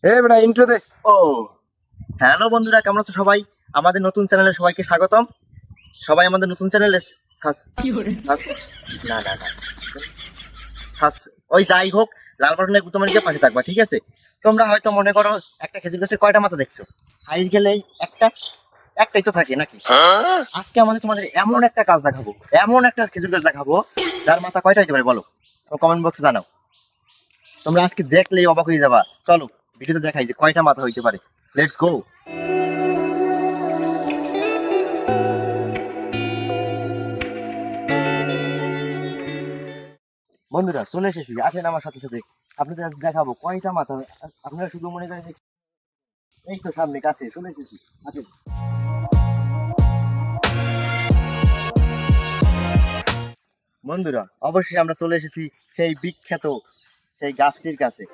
বেটা ইন্ট্রো দে। ও হ্যালো বন্ধুরা, কেমন আছো সবাই? আমাদের নতুন চ্যানেলে সবাইকে স্বাগতম। সবাই আমাদের নতুন চ্যানেলে না না না ওই যাই হোক, লাল বাটনে তোমার পাশে থাকবা, ঠিক আছে? তোমরা হয়তো মনে করো একটা খেজুর গাছের কয়টা মাথা দেখছো? হাই গেলে একটাই তো থাকে নাকি? আজকে আমাদের তোমাদের এমন একটা কাজ দেখাবো, এমন একটা খেজুর গাছ দেখাবো যার মাথা কয়টা হতে পারে বলো? তো কমেন্ট বক্সে জানাও। তোমরা আজকে দেখলেই অবাক হয়ে যাবা। চলো ভিডিওতে দেখাই যে কয়টা মাথা হইতে পারে। Let's go. বন্ধুরা চলে এসেছি, আসেন আমার সাথে সাথে আপনাদের আজ দেখাবো কয়টা মাথা। আপনারা শুধু মনে করেন যে এই তো সামনে কাছে চলে এসেছি, আসেন। বন্ধুরা অবশ্যই আমরা চলে এসেছি সেই বিখ্যাত সেই গাছটির কাছে।